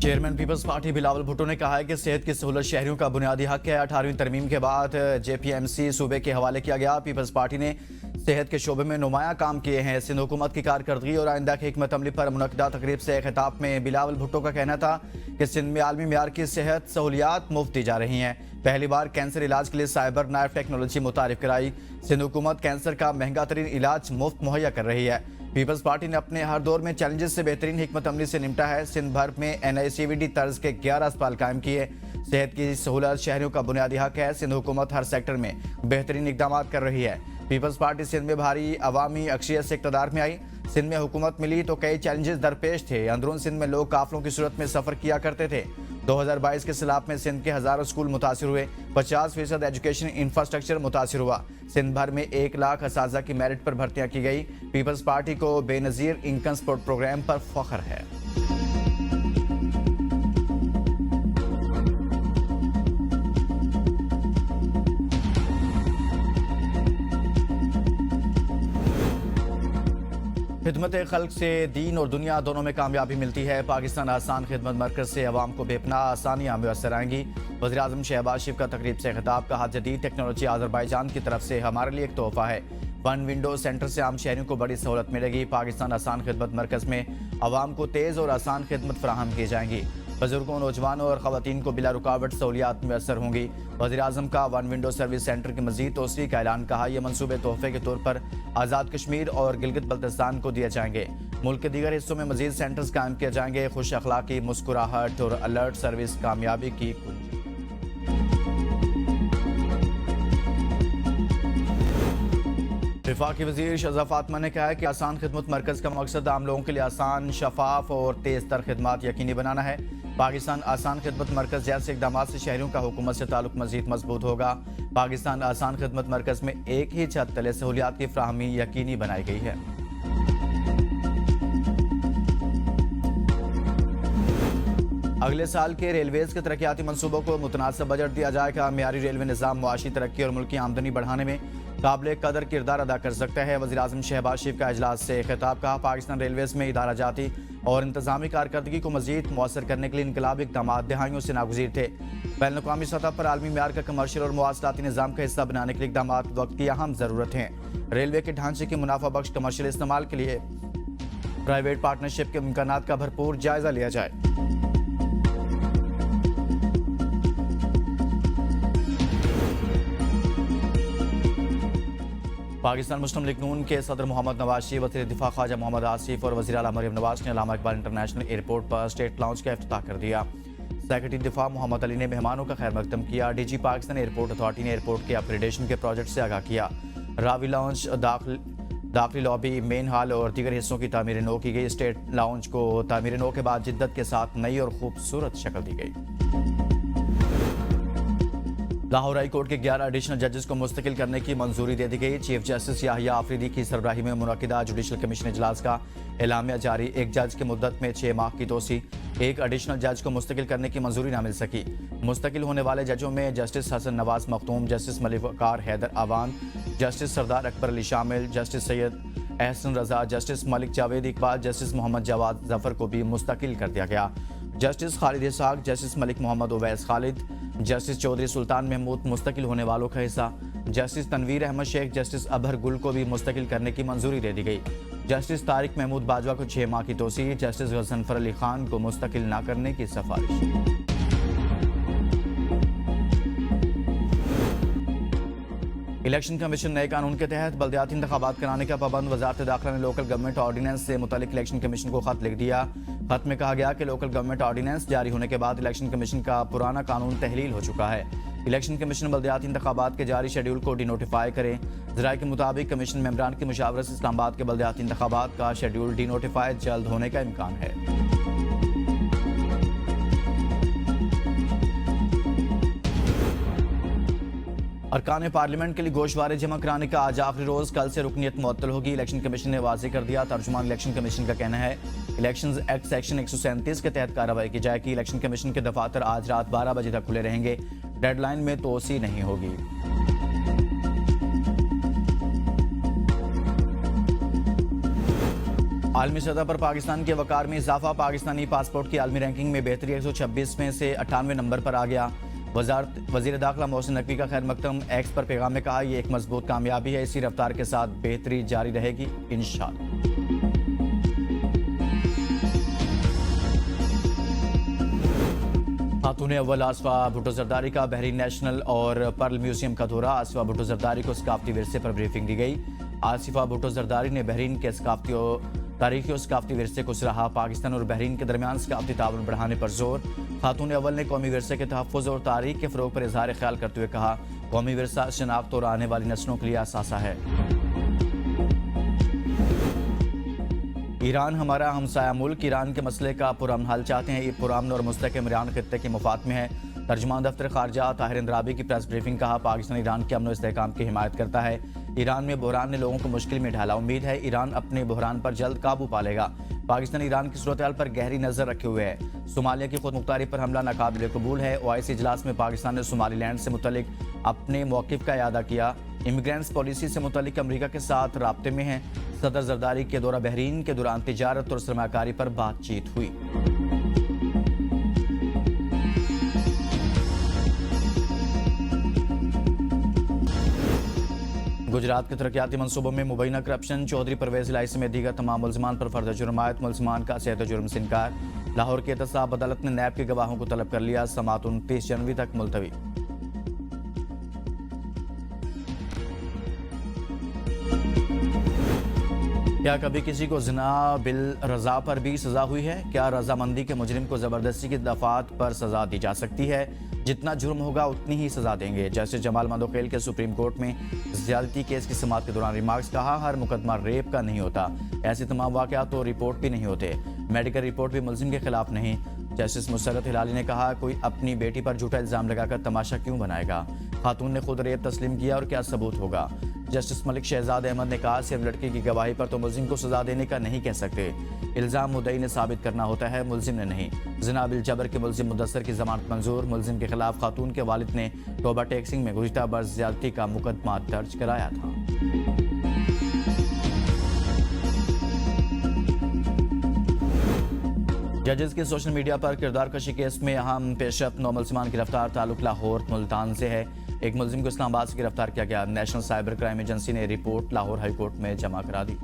Chairman Peoples Party Bilawal Bhutto ने कहा है कि सेहत की सहूलत शहरियों का बुनियादी हक है। 18वीं तरमीम के बाद जेपीएमसी सूबे के हवाले किया गया। पीपल्स पार्टी ने सेहत के शोबे में नुमाया काम किए हैं। सिंध हुकूमत की कारकर्दगी और आइंदा की हिकमत अमली पर मुनक्किदा तकरीब से खिताब में बिलावल भुट्टो का कहना था कि सिंध में आलमी मेयार की सेहत सहूलियात मुफ्त दी जा रही हैं। पहली बार कैंसर इलाज के लिए साइबर नाइफ टेक्नोलॉजी मुतारिफ कराई। सिंध हुकूमत कैंसर का महंगा तरीन इलाज मुफ्त मुहैया कर रही है। पीपल्स पार्टी ने अपने हर दौर में चैलेंजेस से बेहतरीन हिकमत अमली से निपटा है। सिंध भर में NICVD तर्ज के 11 अस्पताल कायम किए। सेहत की सहूलत शहरियों का बुनियादी हक है। सिंध हुकूमत हर सेक्टर में बेहतरीन इकदाम कर रही है। पीपल्स पार्टी सिंध में भारी अवामी अक्सरियत से इक़्तिदार में आई। सिंध में हुकूमत मिली तो कई चैलेंजेस दरपेश थे। अंदरून सिंध में लोग काफिलों की सूरत में सफर किया करते थे। 2022 के सैलाब में सिंध के हजारों स्कूल मुतासिर हुए। 50% एजुकेशन इंफ्रास्ट्रक्चर मुतासिर हुआ। सिंध भर में 1 लाख असातिज़ा की मेरिट पर भर्तियां की गई। पीपल्स पार्टी को बेनज़ीर इनकम सपोर्ट प्रोग्राम पर फख्र है। खिदमत खल्क से दीन और दुनिया दोनों में कामयाबी मिलती है। पाकिस्तान आसान खिदमत मरकज से अवाम को बेपनाह आसानियाँ मुयसर आएंगी। वज़ीर-ए-आज़म शहबाज शरीफ का तकरीब से खिताब। कहा, जदीद टेक्नोलॉजी आज़रबाईजान की तरफ से हमारे लिए एक तोहफा है। वन विंडो सेंटर से आम शहरियों को बड़ी सहूलत मिलेगी। पाकिस्तान आसान खिदमत मरकज में अवाम को तेज़ और आसान खिदमत फराहम की जाएंगी। बुजुर्गों, नौजवानों और ख़वातीन को बिला रुकावट सहूलियात मुयसर होंगी। वज़ीर-ए-आज़म का वन विंडो सर्विस सेंटर की मज़ीद तोसी का ऐलान। कहा, यह मनसूबे तोहफे के तौर पर आज़ाद कश्मीर और गिलगित बल्तिस्तान को दिए जाएंगे। मुल्क के दीगर हिस्सों में मज़ीद सेंटर्स कायम किए जाएंगे। खुश अखलाकी, मुस्कुराहट और अलर्ट सर्विस कामयाबी की कुंजी। वफाकी वज़ीर शहज़ाद फातिमा ने कहा है कि आसान खिदमत मरकज़ का मकसद आम लोगों के लिए आसान, शफाफ और तेज़ तर खिदमत यकीनी बनाना है। पाकिस्तान आसान खिदमत मरकज़ जैसे इक़दाम से शहरियों का हुकूमत से ताल्लुक मज़ीद मजबूत होगा। पाकिस्तान आसान खिदमत मरकज़ में एक ही छत तले सहूलियात की फ्राहमी यकीनी बनाई गई है। अगले साल के रेलवेज के तरक्याती मनसूबों को मुतनासिब बजट दिया जाएगा। मियारी रेलवे निज़ाम मुआशी तरक्की और मुल्की आमदनी बढ़ाने में काबिल कदर किरदार अदा कर सकता है। वज़ीर-ए-आज़म शहबाज शरीफ का इजलास से खिताब। कहा, पाकिस्तान रेलवेज में इदारा जाती और इंतजामी कारकर्दगी को मज़ीद मौसर करने के लिए इनकलाबी इक़दाम दहाइयों से नागुज़ीर थे। बैनुल-अक़वामी सतह पर आलमी मेयार का कमर्शियल और मवासलाती निज़ाम का हिस्सा बनाने के लिए इक़दाम वक्त की अहम ज़रूरत है। रेलवे के ढांचे के मुनाफा बख्श कमर्शियल इस्तेमाल के लिए प्राइवेट पार्टनरशिप के इम्कानात का भरपूर जायजा लिया जाए। पाकिस्तान मुस्लिम लीग नून के सदर मोहम्मद नवाज, वज़ीर दिफा ख्वाजा मोहम्मद आसिफ और वज़ीर आला मरियम नवाज ने अल्लामा इकबाल इंटरनेशनल एयरपोर्ट पर स्टेट लाउंज का इफ्तिताह कर दिया। सेक्रेटरी दिफा मोहम्मद अली ने मेहमानों का खैर मकदम किया। DG पाकिस्तान एयरपोर्ट अथॉरिटी ने एयरपोर्ट के अपग्रेडेशन के प्रोजेक्ट से आगाह किया। रावी लाउंज, दाखिली लॉबी, मेन हॉल और दीगर हिस्सों की तामीर नो की गई। स्टेट लाउंज को तामीर नो के बाद जिद्दत के साथ नई और खूबसूरत शक्ल दी गई। लाहौर हाई कोर्ट के 11 एडिशनल जजेस को मुस्तकिल करने की मंजूरी दे दी गई। चीफ जस्टिस याहिया आफरीदी की सरबराही में मुनक्किदा जुडिशल कमीशन इजलास का एलामिया जारी। एक जज की मुद्दत में 6 माह की तोसी। एक एडिशनल जज को मुस्तकिल करने की मंजूरी न मिल सकी। मुस्तकिल होने वाले जजों में justice Hasan Nawaz Makhdoom, justice Malik Waqar Haider Awan, justice Sardar Akbar Ali शामिल, justice Syed Ehsan Raza, justice Malik Javed Iqbal, justice Mohammad Jawad Zafar को भी मुस्तकिल कर दिया गया। Justice Khalid Ishaq, justice Malik Mohammad Owais Khalid, justice Chaudhry Sultan Mahmood मुस्तकिल होने वालों का हिस्सा। जस्टिस तनवीर अहमद शेख, जस्टिस अबहर गुल को भी मुस्तकिल करने की मंजूरी दे दी गई। जस्टिस तारिक महमूद बाजवा को 6 माह की तोसी। जस्टिस गजनफर अली खान को मुस्तकिल न करने की सिफारिश। इलेक्शन कमीशन नए कानून के तहत बल्दियाती इंतखाबात कराने का पाबंद। वजारत दाखिला ने लोकल गवर्नमेंट ऑर्डिनेंस से मुतालिक इलेक्शन कमीशन को खत लिख दिया। खत में कहा गया कि लोकल गवर्नमेंट ऑर्डिनेंस जारी होने के बाद इलेक्शन कमीशन का पुराना कानून तहलील हो चुका है। इलेक्शन कमीशन बल्दियाती इंतखाबात के जारी शेड्यूल को डिनोटिफाई करे। ज़राए के मुताबिक कमीशन मेंबरान की मुशावरत से इस्लामाबाद के बल्दियाती इंतखाबात का शेड्यूल डिनोटिफाई जल्द होने का इम्कान है। अरकान पार्लियामेंट के लिए गोशवारे जमा कराने का आज आखिरी रोज। कल से रुकनीत मुअत्तल होगी। इलेक्शन कमीशन ने वाज़ेह कर दिया। तर्जुमान इलेक्शन कमीशन का कहना है इलेक्शन एक्ट सेक्शन 137 के तहत कार्रवाई की जाएगी। इलेक्शन कमीशन के दफातर आज रात 12 बजे तक खुले रहेंगे। डेडलाइन में तोसी नहीं होगी। आलमी सतह पर पाकिस्तान के वकार में इजाफा। पाकिस्तानी पासपोर्ट की आलमी रैंकिंग में बेहतरी 126 में से 98 नंबर पर आ गया। वजीर दाखिला मोहसिन नकवी का खैर मकदम एक्स पर पैगाम में कहा, ये एक मजबूत कामयाबी है। इसी रफ्तार के साथ बेहतरी जारी रहेगी इंशाअल्लाह। खातून अव्वल आसफा भुट्टो जरदारी का बहरीन नेशनल और पर्ल म्यूजियम का दौरा। आसफा भुट्टो जरदारी को सकाफती विरसे पर ब्रीफिंग दी गई। आसिफा भुट्टो जरदारी ने बहरीन के तारीखी और सकाफती विरसे को सराहा। पाकिस्तान और बहरीन के दरमियान सकाफती ताउन बढ़ाने पर जोर। खातून अव्वल ने कौमी विरसे के तहफ़्फ़ुज़ और तारीख के फ़रोग़ पर इज़हार ख्याल करते हुए कहा, कौमी विरसा शनाख्त और आने वाली नस्लों के लिए असासा है। ईरान हमारा हमसाया मुल्क। ईरान के मसले का पुरअमन हल चाहते हैं। ये पुरअमन और मुस्तहकम ईरान खित्ते के मुफाद में है। तर्जुमान दफ्तर खारजा ताहिर इंद्राबी की प्रेस ब्रीफिंग। कहा, पाकिस्तान ईरान के अमन व इस्तेहकाम की हिमायत करता है। ईरान में बहरान ने लोगों को मुश्किल में ढाला। उम्मीद है ईरान अपने बहरान पर जल्द काबू पा लेगा। पाकिस्तान ईरान की सूरत हाल पर गहरी नजर रखे हुए है। सोमालिया की खुद मुख्तारी पर हमला नाकाबिल कबूल है। OIC इजलास में पाकिस्तान ने सोमालीलैंड से मुतल्लिक अपने मौक़िफ़ का इयादा किया। इमिग्रेंट्स पॉलिसी से मुतल्लिक अमरीका के साथ राब्ते में है। सदर जरदारी के दौरा बहरीन के दौरान तिजारत और सरमाकारी पर बातचीत हुई। गुजरात के तरक्याती मनसूबों में मुबैना करप्शन। चौधरी परवेज इलाही समेत दीगर तमाम मुल्ज़मान पर फर्द जुर्मायत। मुल्ज़मान का सेहत जुर्म से इनकार। लाहौर की एहतसाब अदालत ने नैब के गवाहों को तलब कर लिया। समाअत 29 जनवरी तक मुलतवी। क्या कभी किसी को जिना बिल रजा पर भी सजा हुई है? क्या रजामंदी के मुजरिम को जबरदस्ती की दफात पर सजा दी जा सकती है? जितना जुर्म होगा उतनी ही सजा देंगे। जस्टिस जमाल मंदोखेल के सुप्रीम कोर्ट में ज्यादती केस की समाअत के दौरान रिमार्क्स। कहा, हर मुकदमा रेप का नहीं होता। ऐसे तमाम वाक़यात तो रिपोर्ट भी नहीं होते। मेडिकल रिपोर्ट भी मुल्जिम के खिलाफ नहीं। जस्टिस मुसर्रत हिलाली ने कहा, कोई अपनी बेटी पर झूठा इल्ज़ाम लगाकर तमाशा क्यों बनाएगा? खातून ने खुद रेप तस्लीम किया और क्या सबूत होगा? जस्टिस मलिक शहजाद अहमद ने कहा, सिर्फ लड़की की गवाही पर तो मुल्जिम को सजा देने का नहीं कह सकते। इल्ज़ाम मुद्दई ने साबित करना होता है, मुल्जिम ने नहीं। ज़िना बिल जबर के मुल्जिम मुदस्सर की जमानत मंजूर। मुल्जिम के खिलाफ खातून के वालिद ने तोबा टैक्सिंग में गुज़िश्ता बरस ज़्यादती का मुकदमा दर्ज कराया था। जजेस के सोशल मीडिया पर किरदार कशी केस में अहम पेशरफ्त। 9 मुल्ज़मान गिरफ्तार। ताल्लुक लाहौर मुल्तान से है। एक मुल्जिम को इस्लामाबाद से गिरफ्तार किया गया। नेशनल साइबर क्राइम एजेंसी ने रिपोर्ट लाहौर हाई कोर्ट में जमा करा दी।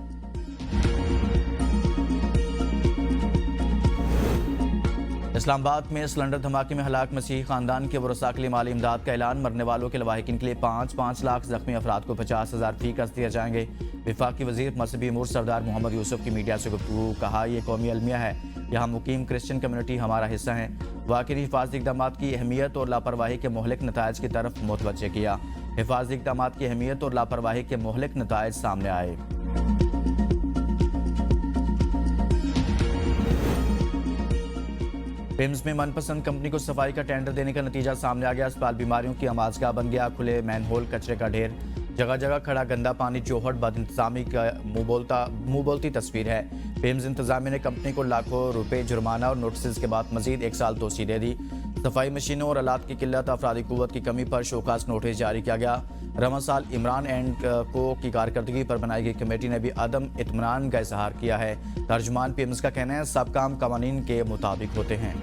इस्लामाबाद में सिलेंडर धमाके में हलाक मसीही खानदान के वरसा के लिए माली इमदाद का ऐलान। मरने वालों के लवाहिकीन के लिए 5 लाख, जख्मी अफराद को 50,000 फी कर्ज दिए जाएंगे। विफाकी वजीर मजहबी अमूर सरदार मोहम्मद यूसुफ की मीडिया से गुफ्तगू। कहा, यह कौमी अलमिया है। यहाँ मुकीम क्रिश्चियन कम्युनिटी हमारा हिस्सा है। वाकई हिफाजती इक़दाम की अहमियत और लापरवाही के मोहलिक नतायज की तरफ मुतवज्जे किया। हिफाजती इक़दाम की अहमियत और लापरवाही के मोहलिक नतायज सामने आए। पिम्स में मनपसंद कंपनी को सफाई का टेंडर देने का नतीजा सामने आ गया। अस्पताल बीमारियों की आमाजगाह बन गया। खुले मैनहोल, कचरे का ढेर, जगह जगह खड़ा गंदा पानी, चौहट, बदइंतजामी का मुंह बोलती तस्वीर है। पिम्स इंतजामिया ने कंपनी को लाखों रुपए जुर्माना और नोटिस के बाद मजीद 1 साल तोसी दे दी। सफाई मशीनों और आलात की किल्लत, अफरादी कुव्वत की कमी पर शोकास नोटिस जारी किया गया। रवां साल इमरान एंड को की कारकर्दगी पर बनाई गई कमेटी ने भी अदम इत्मीनान का इजहार किया है। तर्जुमान पिम्स का कहना है, सब काम कवानीन के मुताबिक होते हैं।